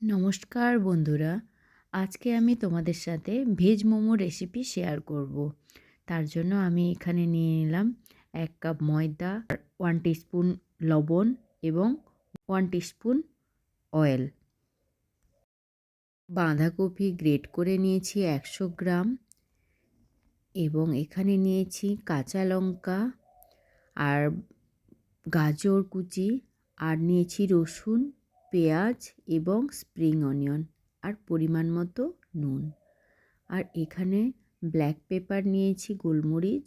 নমস্কার বন্ধুরা, আজকে আমি তোমাদের সাথে ভেজ মোমো রেসিপি শেয়ার করব। তার জন্য আমি এখানে নিয়ে নিলাম 1 কাপ ময়দা, 1 টিস্পুন লবণ এবং 1 টিস্পুন অয়েল। বাঁধাকপি গ্রেট করে নিয়েছি 100 গ্রাম এবং এখানে নিয়েছি কাঁচা লঙ্কা আর গাজর কুচি, আর নিয়েছি রসুন, পেঁয়াজ এবং স্প্রিং অনিয়ন, আর পরিমাণ মতো নুন। আর এখানে ব্ল্যাক পেপার নিয়েছি, গোলমরিচ,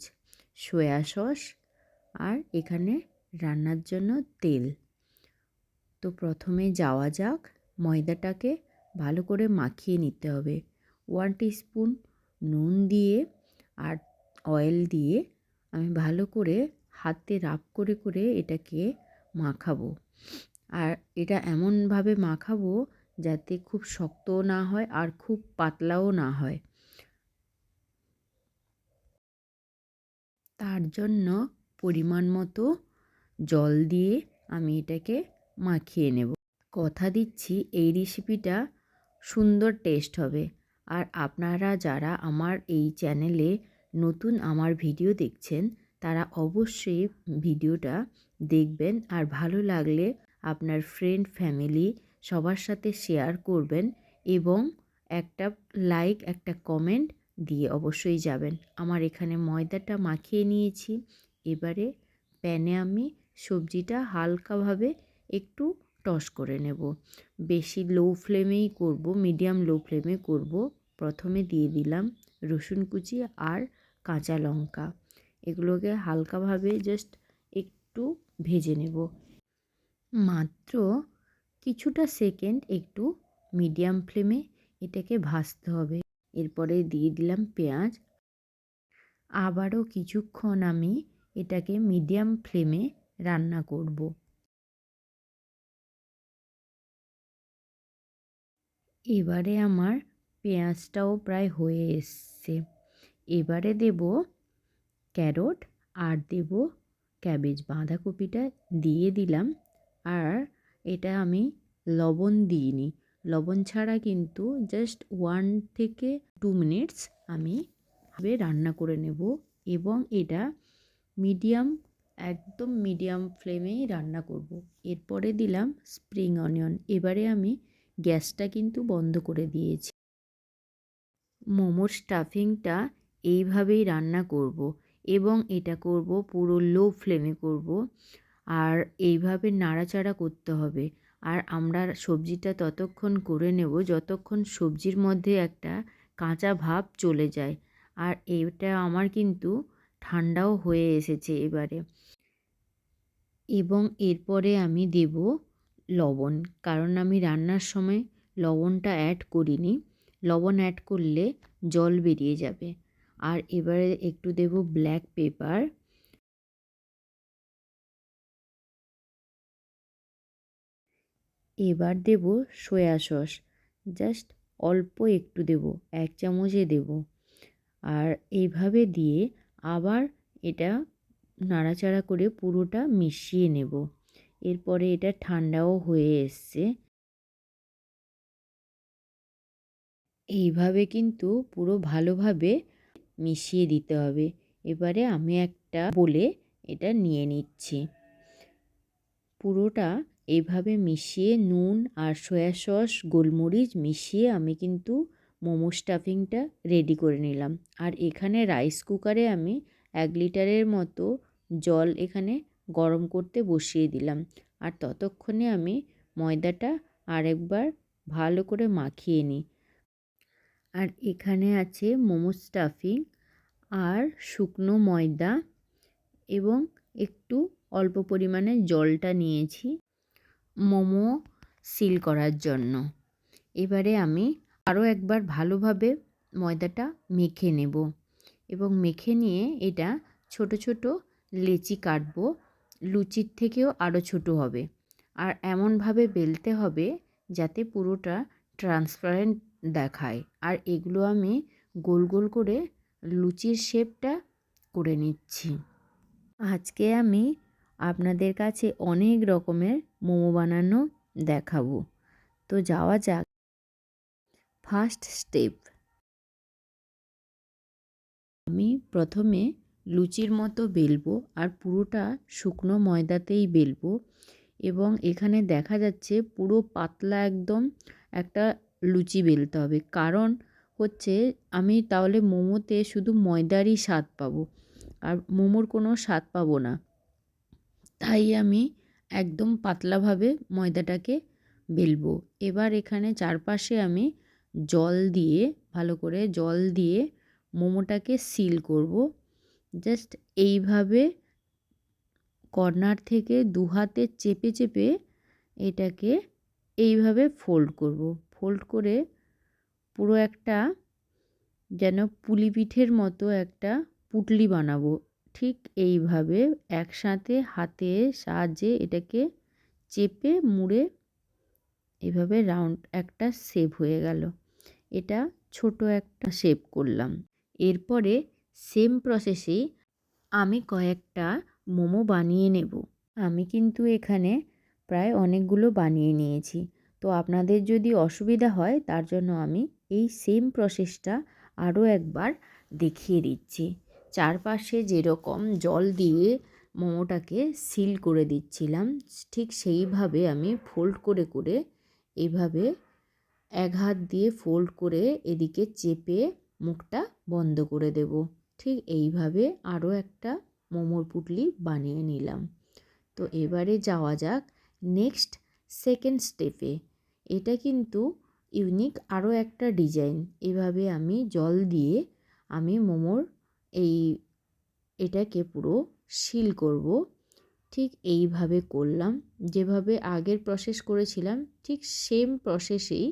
সয়া সস, আর এখানে রান্নার জন্য তেল। তো প্রথমে যাওয়া যাক, ময়দাটাকে ভালো করে মাখিয়ে নিতে হবে। 1 টিস্পুন নুন দিয়ে আর অয়েল দিয়ে আমি ভালো করে হাতে রাব করে করে এটাকে মাখাবো। আর এটা এমনভাবে মাখাবো যাতে খুব শক্তও না হয় আর খুব পাতলাও না হয়। তার জন্য পরিমাণ মতো জল দিয়ে আমি এটাকে মাখিয়ে নেব। কথা দিচ্ছি এই রেসিপিটা সুন্দর টেস্ট হবে। আর আপনারা যারা আমার এই চ্যানেলে নতুন আমার ভিডিও দেখছেন তারা অবশ্যই ভিডিওটা দেখবেন, আর ভালো লাগলে আপনার ফ্রেন্ড ফ্যামিলি সবার সাথে শেয়ার করবেন এবং একটা লাইক, একটা কমেন্ট দিয়ে অবশ্যই যাবেন। আমার এখানে ময়দাটা মাখিয়ে নিয়েছি। এবারে প্যানে আমি সবজিটা হালকাভাবে একটু টস করে নেব। বেশি লো ফ্লেমেই করব, মিডিয়াম লো ফ্লেমে করব। প্রথমে দিয়ে দিলাম রসুন কুচি আর কাঁচা লঙ্কা। এগুলোকে হালকাভাবে জাস্ট একটু ভেজে নেব, মাত্র কিছুটা সেকেন্ড একটু মিডিয়াম ফ্লেমে এটাকে ভাজতে হবে। এরপরে দিয়ে দিলাম পেঁয়াজ। আবারও কিছুক্ষণ আমি এটাকে মিডিয়াম ফ্লেমে রান্না করব। এবারে আমার পেঁয়াজটাও প্রায় হয়ে এসছে। এবারে দেব ক্যারট আর দেব ক্যাবেজ। বাঁধাকপিটা দিয়ে দিলাম। আর এটা আমি লবণ দিইনি, লবণ ছাড়া কিন্তু জাস্ট 1 থেকে 2 মিনিটস আমি রান্না করে নেব এবং এটা মিডিয়াম, একদম মিডিয়াম ফ্লেমেই রান্না করব। এরপরে দিলাম স্প্রিং অনিয়ন। এবারে আমি গ্যাসটা কিন্তু বন্ধ করে দিয়েছি। মোমোর স্টাফিংটা এইভাবেই রান্না করব এবং এটা করব পুরো লো ফ্লেমে করব। আর এইভাবে নাড়াচাড়া করতে হবে। আর আমরা সবজিটা ততক্ষণ করে নেব যতক্ষণ সবজির মধ্যে একটা কাঁচা ভাব চলে যায়। আর এটা আমার কিন্তু ঠান্ডাও হয়ে এসেছে এবারে। এবং এরপরে আমি দেব লবণ, কারণ আমি রান্নার সময় লবণটা অ্যাড করিনি। লবণ অ্যাড করলে জল বেরিয়ে যাবে। আর এবারে একটু দেব ব্ল্যাক পেপার। এবার দেব সয়া সস, জাস্ট অল্প একটু দেব, 1 চামচে দেব। আর এইভাবে দিয়ে আবার এটা নাড়াচাড়া করে পুরোটা মিশিয়ে নেব। এরপরে এটা ঠান্ডাও হয়ে এসছে। এইভাবে কিন্তু পুরো ভালোভাবে মিশিয়ে দিতে হবে। এবারে আমি একটা বলে এটা নিয়ে নিচ্ছি। পুরোটা এইভাবে মিশিয়ে নুন আর সয়া সস, গোলমরিচ মিশিয়ে আমি কিন্তু মোমো স্টাফিংটা রেডি করে নিলাম। আর এখানে রাইস কুকারে আমি 1 লিটারের মতো জল এখানে গরম করতে বসিয়ে দিলাম। আর ততক্ষণে আমি ময়দাটা আরেকবার ভালো করে মাখিয়ে নিই। আর এখানে আছে মোমো স্টাফিং আর শুকনো ময়দা এবং একটু অল্প পরিমাণে জলটা নিয়েছি মোমো সিল করার জন্য। এবারে আমি আরও একবার ভালোভাবে ময়দাটা মেখে নেব এবং মেখে নিয়ে এটা ছোট ছোট লেচি কাটবো। লুচির থেকেও আরও ছোট হবে। আর এমনভাবে বেলতে হবে যাতে পুরোটা ট্রান্সপারেন্ট দেখায়। আর এগুলো আমি গোল গোল করে লুচির শেপটা করে নিচ্ছি। আজকে আমি আপনাদের কাছে অনেক রকমের মোমো বানানো দেখাবো। তো যাওয়া যাক ফার্স্ট স্টেপ। আমি প্রথমে লুচির মতো বেলবো, আর পুরোটা শুকনো ময়দাতেই বেলবো। এবং এখানে দেখা যাচ্ছে পুরো পাতলা একদম একটা লুচি বেলতে হবে, কারণ হচ্ছে আমি তাহলে মোমোতে শুধু ময়দারই স্বাদ পাবো, আর মোমোর কোনো স্বাদ পাবো না। তাই আমি একদম পাতলাভাবে ময়দাটাকে বেলবো। এবার এখানে চারপাশে আমি জল দিয়ে, ভালো করে জল দিয়ে মোমোটাকে সিল করব। জাস্ট এইভাবে কর্নার থেকে দু হাতে চেপে চেপে এটাকে এইভাবে ফোল্ড করব। ফোল্ড করে পুরো একটা যেন পুলি পিঠের মতো একটা পুটলি বানাবো। ঠিক এইভাবে একসাথে হাতের সাহায্যে এটাকে চেপে মুড়ে এভাবে রাউন্ড একটা শেপ হয়ে গেল। এটা ছোট একটা শেপ করলাম। এরপরে সেম প্রসেসেই আমি কয়েকটা মোমো বানিয়ে নেব। আমি কিন্তু এখানে প্রায় অনেকগুলো বানিয়ে নিয়েছি। তো আপনাদের যদি অসুবিধা হয় তার জন্য আমি এই সেম প্রসেসটা আরও একবার দেখিয়ে দিচ্ছি। চারপাশে যেরকম জল দিয়ে মোমোটাকে সিল করে দিচ্ছিলাম, ঠিক সেইভাবে আমি ফোল্ড করে করে এইভাবে এক হাত দিয়ে ফোল্ড করে এদিকে চেপে মুখটা বন্ধ করে দেব। ঠিক এইভাবে আরও একটা মোমোর পুটলি বানিয়ে নিলাম। তো এবারে যাওয়া যাক নেক্সট সেকেন্ড স্টেপে। এটা কিন্তু ইউনিক আরও একটা ডিজাইন। এভাবে আমি জল দিয়ে আমি মোমোর এটাকে পুরো সিল করব। ঠিক এইভাবে করলাম, যেভাবে আগের প্রসেস করেছিলাম ঠিক সেম প্রসেসেই,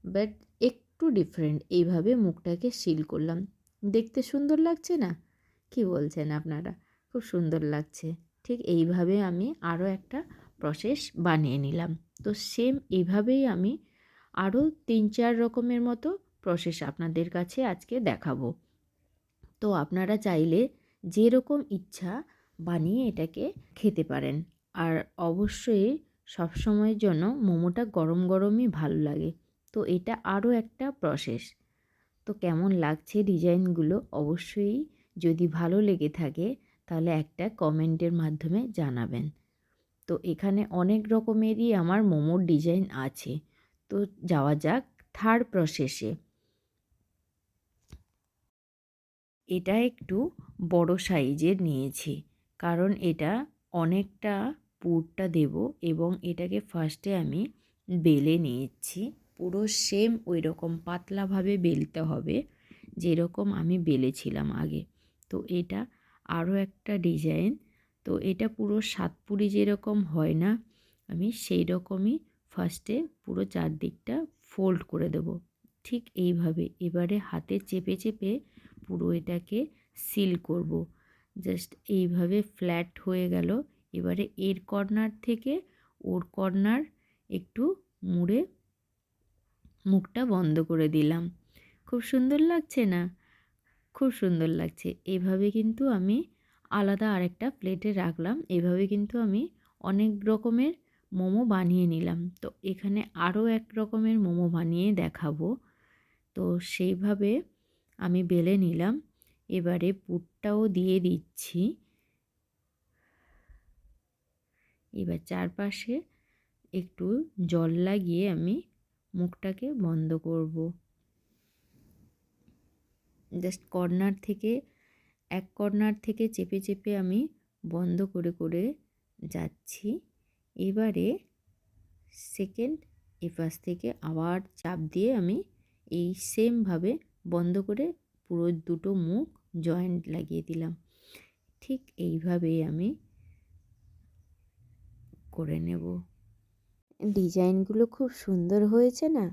বাট একটু ডিফারেন্ট। এইভাবে মুখটাকে সিল করলাম। দেখতে সুন্দর লাগছে না? কি বলছেন আপনারা? খুব সুন্দর লাগছে। ঠিক এইভাবে আমি আরও একটা প্রসেস বানিয়ে নিলাম। তো সেম এইভাবেই আমি আরও 3-4 রকমের মতো প্রসেস আপনাদের কাছে আজকে দেখাবো। তো আপনারা চাইলে যেরকম ইচ্ছা বানিয়ে এটাকে খেতে পারেন। আর অবশ্যই সবসময়ের জন্য মোমোটা গরম গরমই ভালো লাগে। তো এটা আরও একটা প্রসেস। তো কেমন লাগছে ডিজাইনগুলো অবশ্যই যদি ভালো লেগে থাকে তাহলে একটা কমেন্টের মাধ্যমে জানাবেন। তো এখানে অনেক রকমেরই আমার মোমোর ডিজাইন আছে। তো যাওয়া যাক থার্ড প্রসেসে। এটা একটু বড় সাইজের নিয়েছি, কারণ এটা অনেকটা পুরটা দেব। এবং এটাকে ফার্স্টে আমি বেলে নিয়েছি। পুরো সেম ওই রকম পাতলাভাবে বেলতে হবে যেরকম আমি বেলেছিলাম আগে। তো এটা আরও একটা ডিজাইন। তো এটা পুরো সাতপুরি যেরকম হয় না, আমি সেই রকমই ফার্স্টে পুরো চারদিকটা ফোল্ড করে দেব। ঠিক এইভাবে এবারে হাতে চেপে চেপে পুরো এটাকে সিল করব। জাস্ট এইভাবে ফ্ল্যাট হয়ে গেল। এবারে এর কর্নার থেকে ওর কর্নার একটু মুড়ে মুখটা বন্ধ করে দিলাম। খুব সুন্দর লাগছে না? খুব সুন্দর লাগছে। এভাবে কিন্তু আমি আলাদা আরেকটা প্লেটে রাখলাম। এভাবে কিন্তু আমি অনেক রকমের মোমো বানিয়ে নিলাম। তো এখানে আরও এক রকমের মোমো বানিয়ে দেখাবো। তো সেইভাবে আমি বেলে নিলাম। এবারে পুরটাও দিয়ে দিচ্ছি। এবার চারপাশে একটু জল লাগিয়ে আমি মুখটাকে বন্ধ করব। জাস্ট এক কর্নার থেকে চেপে চেপে আমি বন্ধ করে করে যাচ্ছি। এবারে সেকেন্ড এপাশ থেকে আবার চাপ দিয়ে আমি এই সেমভাবে বন্ধ করে পুরো দুটো মুখ জয়েন্ট লাগিয়ে দিলাম। ঠিক এইভাবেই আমি করে নেব। ডিজাইনগুলো খুব সুন্দর হয়েছে না?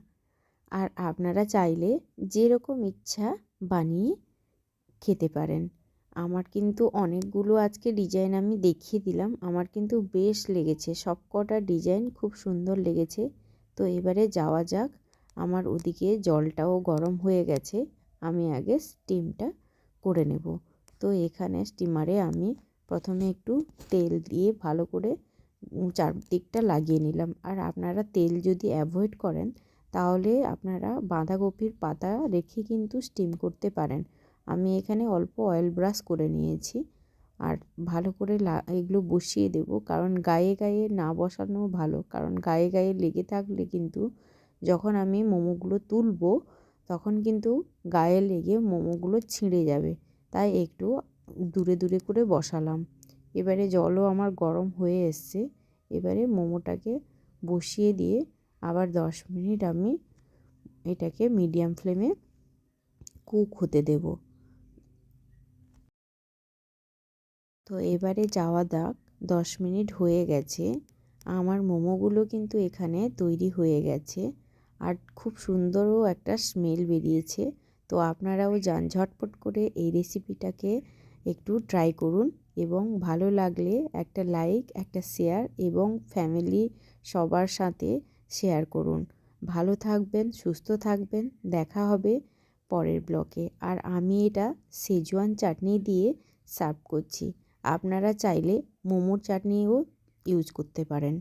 আর আপনারা চাইলে যেরকম ইচ্ছা বানিয়ে খেতে পারেন। আমার কিন্তু অনেকগুলো আজকে ডিজাইন আমি দেখিয়ে দিলাম। আমার কিন্তু বেশ লেগেছে, সব কটা ডিজাইন খুব সুন্দর লেগেছে। তো এবারে যাওয়া যাক। আমার ওদিকে জলটাও গরম হয়ে গেছে, আমি আগে স্টিমটা করে নেব। তো এখানে স্টিমারে আমি প্রথমে একটু তেল দিয়ে ভালো করে চারদিকটা লাগিয়ে নিলাম। আর আপনারা তেল যদি অ্যাভয়েড করেন তাহলে আপনারা বাঁধাকপির পাতা রেখে কিন্তু স্টিম করতে পারেন। আমি এখানে অল্প অয়েল ব্রাশ করে নিয়েছি আর ভালো করে এগুলো বসিয়ে দেব, কারণ গায়ে গায়ে না বসানো ভালো, কারণ গায়ে গায়ে লেগে থাকলে কিন্তু যখন আমি মোমোগুলো তুলবো তখন কিন্তু গায়ে লেগে মোমোগুলো ছিঁড়ে যাবে, তাই একটু দূরে দূরে করে বসালাম। এবারে জলও আমার গরম হয়ে এসছে। এবারে মোমোটাকে বসিয়ে দিয়ে আবার 10 মিনিট আমি এটাকে মিডিয়াম ফ্লেমে কুক হতে দেব। তো এবারে যাওয়া যাক, 10 মিনিট হয়ে গেছে। আমার মোমোগুলো কিন্তু এখানে তৈরি হয়ে গেছে আর খুব সুন্দরও একটা স্মেল বেরিয়েছে। তো আপনারাও যান, ঝটপট করে এই রেসিপিটাকে একটু ট্রাই করুন এবং ভালো লাগলে একটা লাইক, একটা শেয়ার এবং ফ্যামিলি সবার সাথে শেয়ার করুন। ভালো থাকবেন, সুস্থ থাকবেন, দেখা হবে পরের ব্লগে। আর আমি এটা শেজওয়ান চাটনি দিয়ে সার্ভ করছি। আপনারা চাইলে মোমোর চাটনিও ইউজ করতে পারেন।